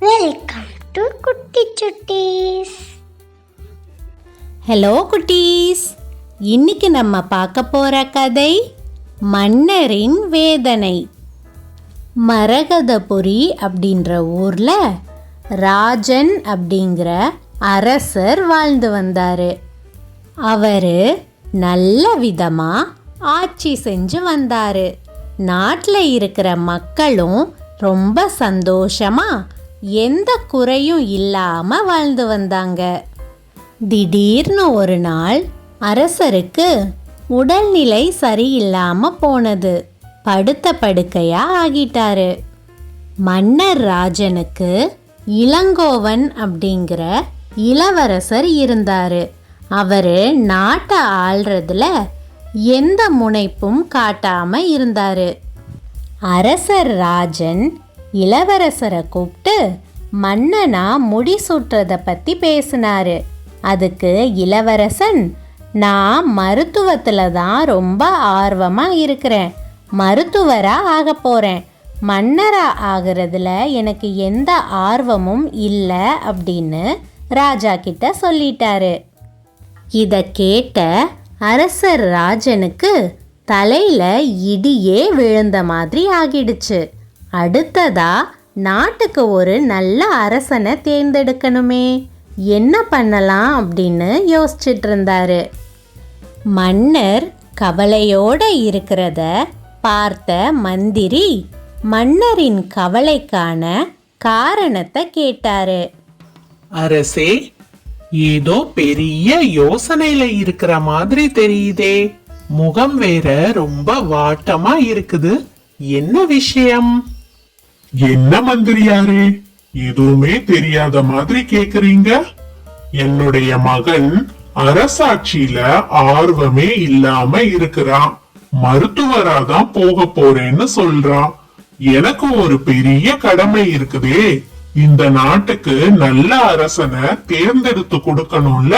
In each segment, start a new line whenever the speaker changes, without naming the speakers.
Welcome to குட்டி சுட்டீஸ்.
Hello குட்டீஸ், இன்னைக்கு நம்ம பார்க்க போற கதை மன்னரின் வேதனை. மரகதபுரி அப்படின்ற ஊர்ல ராஜன் அப்படிங்கிற அரசர் வாழ்ந்து வந்தாரு. அவரு நல்ல விதமா ஆட்சி செஞ்சு வந்தாரு. நாட்டில் இருக்கிற மக்களும் ரொம்ப சந்தோஷமா எந்த குறையும் இல்லாம வாழ்ந்து வந்தாங்க. திடீர்னு ஒரு நாள் அரசருக்கு உடல்நிலை சரியில்லாம போனது. படுத்த படுக்கையா ஆகிட்டாரு. மன்னர் ராஜனுக்கு இளங்கோவன் அப்படிங்கிற இளவரசர் இருந்தாரு. அவரு நாட்டை ஆள்றதுல எந்த முனைப்பும் காட்டாம இருந்தாரு. அரசர் ராஜன் இளவரசரை கூப்பிட்டு மன்னனா முடிசூட்டுறத பத்தி பேசினாரு. அதுக்கு இளவரசன், நான் மருத்துவத்துல தான் ரொம்ப ஆர்வமா இருக்கிறேன், மருத்துவரா ஆக போறேன், மன்னரா ஆகிறதுல எனக்கு எந்த ஆர்வமும் இல்லை அப்படின்னு ராஜா கிட்ட சொல்லிட்டாரு. இதை கேட்ட அரசர் ராஜனுக்கு தலையில இடியே விழுந்த மாதிரி ஆகிடுச்சு. அடுத்ததா நாட்டுக்கு ஒரு நல்ல அரசனை தேர்ந்தெடுக்கணுமே, என்ன பண்ணலாம் அப்படின்னு யோசிச்சுட்டு இருந்தாரு. மன்னர் கவலையோட இருக்கிறத பார்த்த மந்திரி மன்னரின் கவலைக்கான காரணத்தை கேட்டாரு.
அரசே, ஏதோ பெரிய யோசனையில இருக்கிற மாதிரி தெரியுதே. முகம் வேற ரொம்ப வாட்டமா இருக்குது. என்ன விஷயம்?
என்ன மந்திரியாரே, எதுவுமே தெரியாத மாதிரி கேக்குறீங்க? என்னுடைய மகன் அரசாட்சியில ஆர்வமே இல்லாம இருக்கிறான். மருத்துவரா தான் போக போறேன்னு சொல்றான். எனக்கு ஒரு பெரிய கடமை இருக்குதே. இந்த நாட்டுக்கு நல்ல அரசனை தேர்ந்தெடுத்து கொடுக்கணும்ல.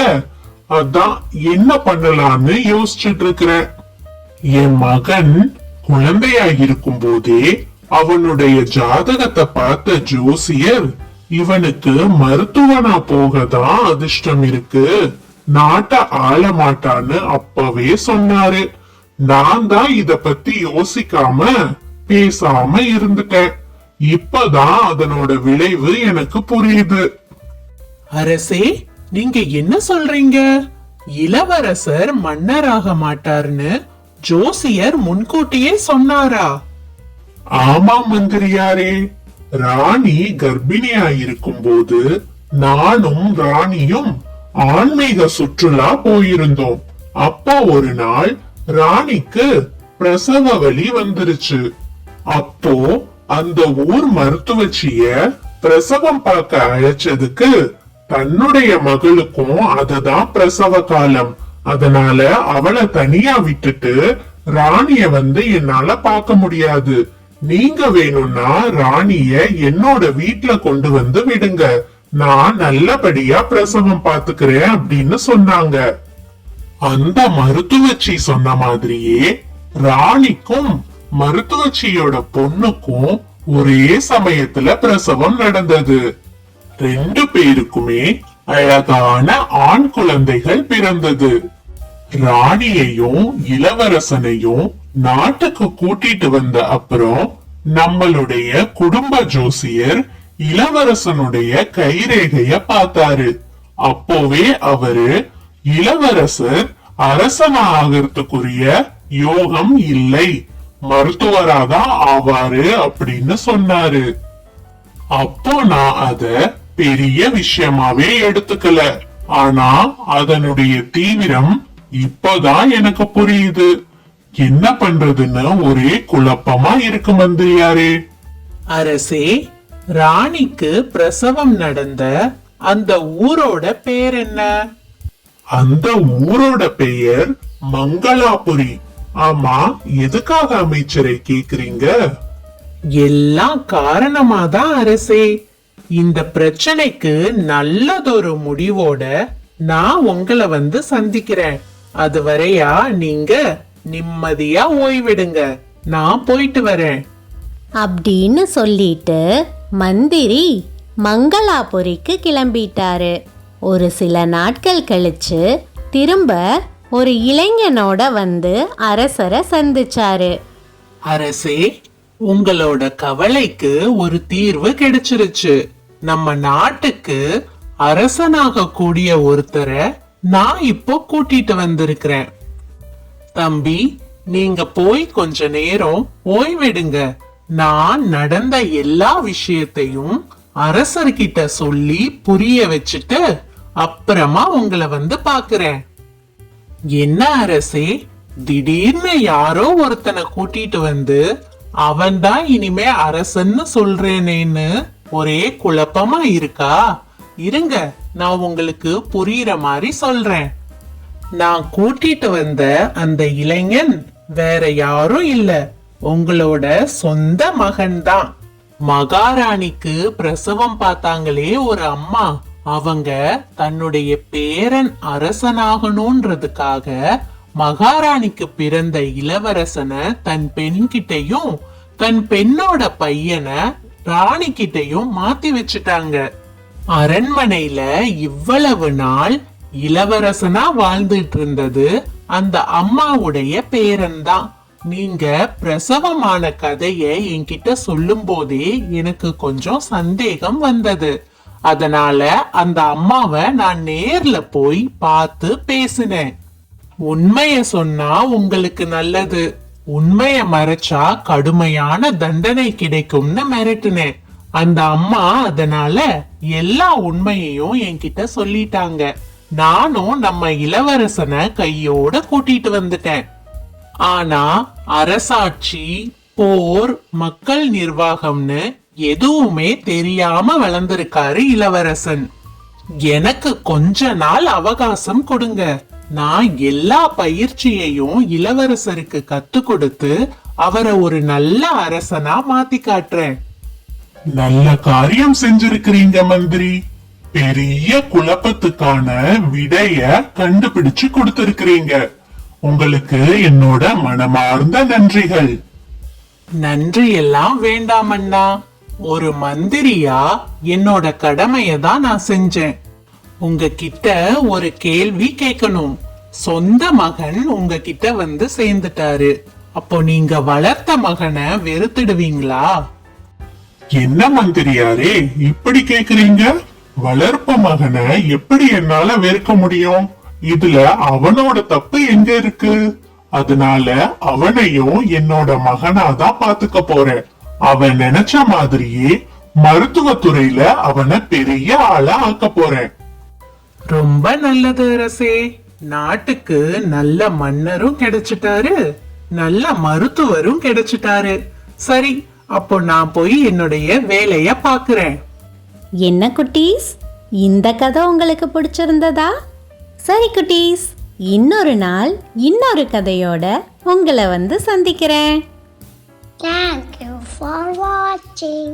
அதான் என்ன பண்ணலான்னு யோசிச்சுட்டு இருக்கிறேன். என் மகன் குழந்தையா இருக்கும் போதே அவனுடைய ஜாதகத்தை பார்த்த ஜோசியர், இவனுக்கு மருத்துவனா போகதான் அதிர்ஷ்டம் இருக்கு, நாட்டை ஆள மாட்டான்னு அப்பவே சொன்னாரு. நான் தான் இத பத்தி யோசிக்காம பேசாம இருந்துட்டேன். இப்பதான் அதனோட விளைவு எனக்கு புரியுது.
அரசே, நீங்க என்ன சொல்றீங்க? இளவரசர் மன்னராக மாட்டார்னு ஜோசியர் முன்கூட்டியே சொன்னாரா?
ஆமா மந்திரியாரே, ராணி கர்ப்பிணியா இருக்கும் போது நானும் ராணியும் ஆன்மீக சுற்றுலா போயிருந்தோம். அப்போ ஒரு நாள் ராணிக்கு பிரசவ வலி வந்துருச்சு. அப்போ அந்த ஊர் மருத்துவச்சிய பிரசவம் பார்க்க அழைச்சதுக்கு தன்னுடைய மகளுக்கும் அததான் பிரசவ காலம், அதனால அவளை தனியா விட்டுட்டு ராணிய என்னால பார்க்க முடியாது, நீங்க வேணும்னா ராணிய என்னோட வீட்டுல கொண்டு விடுங்க, நான் நல்லபடியா பிரசவம் பாத்துக்கிறேன் அப்படின்னு சொன்னாங்க. அந்த மருத்துவச்சி சொன்ன மாதிரியே ராணிக்கும் மருத்துவச்சியோட பொண்ணுக்கும் ஒரே சமயத்துல பிரசவம் நடந்தது. 2 பேருக்குமே அழகான ஆண் குழந்தைகள் பிறந்தது. ராணியையும் இளவரசனையும் நாட்டுக்கு கூட்டிட்டு வந்த அப்புறம் நம்மளுடைய குடும்ப ஜோசியர் இளவரசனுடைய கைரேகைய பார்த்தாரு. அப்போவே அவரு, இளவரசர் அரசனா ஆகிறதுக்குரிய யோகம் இல்லை, மருத்துவராதான் ஆவாரு அப்படின்னு சொன்னாரு. அப்போ நான் அத பெரிய விஷயமாவே எடுத்துக்கல. ஆனா அதனுடைய தீவிரம் இப்பதான் எனக்கு புரியுது. என்ன பண்றதுன்னு ஒரே குழப்பமா இருக்கு மந்திரியாரே.
அரசே, ராணிக்கு பிரசவம் நடந்த அந்த ஊரோட பேர் என்ன?
அந்த ஊரோட பெயர் மங்களாபுரி. ஆமா, எதுக்காக அமைச்சரை கேக்குறீங்க?
எல்லாம் காரணமாதான் அரசே. இந்த பிரச்சனைக்கு நல்லதொரு முடிவோட நான் உங்களை சந்திக்கிறேன். அதுவரையா நீங்க நிம்மதியா ஓய்விடுங்க, நான் போயிட்டு வரேன்
அப்படின்னு சொல்லிட்டு மந்திரி மங்களாபுரிக்கு கிளம்பிட்டாரு. ஒரு சில நாட்கள் கழிச்சு திரும்ப ஒரு இளைஞனோட வந்து அரசரை சந்திச்சாரு.
அரசே, உங்களோட கவலைக்கு ஒரு தீர்வு கிடைச்சிருச்சு. நம்ம நாட்டுக்கு அரசனாக கூடிய ஒருத்தரை நான் இப்போ கூட்டிட்டு வந்திருக்கிறேன். தம்பி, நீங்க போய் கொஞ்ச நேரம் ஓய்வெடுங்க. நான் நடந்த எல்லா விஷயத்தையும் அரசர்கிட்ட சொல்லி புரிய வச்சுட்டு அப்புறமா உங்களை வந்து பாக்குறேன். என்ன அரசே, திடீர்னு யாரோ ஒருத்தனை கூட்டிட்டு வந்து அவன்தான் இனிமே அரசன்னு சொல்றேனேன்னு ஒரே குழப்பமா இருக்கா? இருங்க, நான் உங்களுக்கு புரியுற மாதிரி சொல்றேன். நான் கூட்டிட்டு வந்த அந்த இளைஞன் வேற யாரும் இல்ல, உங்களோட சொந்த மகன்தான். மகாராணிக்கு பிரசவம் பார்த்தாங்களே ஒரு அம்மா, அவங்க தன்னுடைய பேரன் அரசனாகணும்ன்றதுக்காக மகாராணிக்கு பிறந்த இளவரசனை தன் பெண்கிட்டையும் தன் பெண்ணோட பையனை ராணி கிட்டையும் மாத்தி வச்சுட்டாங்க. அரண்மனையில இவ்வளவு நாள் இளவரசனா வாழ்ந்துட்டு இருந்தது அந்த அம்மாவுடைய பேரன் தான். நீங்க பிரசவமான கதைய என்கிட்ட சொல்லும் போதே எனக்கு கொஞ்சம் சந்தேகம் வந்தது. அதனால அந்த அம்மாவை நான் நேர்ல போய் பார்த்து பேசினேன். உண்மைய சொன்னா உங்களுக்கு நல்லது, உண்மைய மறைச்சா கடுமையான தண்டனை கிடைக்கும்னு மிரட்டினேன். அந்த அம்மா அதனால எல்லா உண்மையையும் என்கிட்ட சொல்லிட்டாங்க. நானும் நம்ம இளவரசனை கையோட கூட்டிட்டு வந்துட்டேன். ஆனா அரசாட்சி, போர், மக்கள் நிர்வாகம்னு எதுவுமே தெரியாம வளர்ந்திருக்காரு இளவரசன். எனக்கு கொஞ்ச நாள் அவகாசம் கொடுங்க. நான் எல்லா பயிற்சியையும் இளவரசருக்கு கத்து கொடுத்து அவரை ஒரு நல்ல அரசனா மாத்தி காட்டுறேன்.
நல்ல காரியம் செஞ்சிருக்கிறீங்க மந்திரி. பெரிய குழப்பத்துக்கான விடைய கண்டுபிடிச்சு கொடுத்திருக்கிறீங்க. உங்களுக்கு என்னோட மனமார்ந்த நன்றிகள்.
நன்றி எல்லாம் வேண்டாம் அண்ணா. ஒரு மந்திரியா என்னோட கடமையை தான் நான் செஞ்சேன். உங்ககிட்ட ஒரு கேள்வி கேட்கணும். சொந்த மகன் உங்ககிட்ட வந்து சேர்ந்துட்டாரு, அப்போ நீங்க வளர்த்த மகனை வெறுத்துடுவீங்களா?
என்ன மந்திரியாரே இப்படி கேக்குறீங்க? வளர்ப்பு மகனை எப்படி என்னால வெறுக்க முடியும்? இதுல அவனோட தப்பு எங்க இருக்கு? அதனால அவனையும் என்னோட மகனாதான் பாத்துக்க போறேன். அவன் நினைச்ச மாதிரியே மருத்துவத்துறையில அவனை பெரிய ஆளா ஆக்க போறேன்.
ரொம்ப நல்லது அரசே. நாட்டுக்கு நல்ல மன்னரும் கிடைச்சிட்டாரு, நல்ல மருத்துவரும் கிடைச்சிட்டாரு. சரி, அப்போ நான் போய் என்னுடைய வேலைய பாக்குறேன்.
என்ன குட்டீஸ், இந்த கதை உங்களுக்கு பிடிச்சிருந்ததா? சரி குட்டீஸ், இன்னொரு நாள் இன்னொரு கதையோட உங்களை வந்து சந்திக்கிறேன்.
Thank you for watching.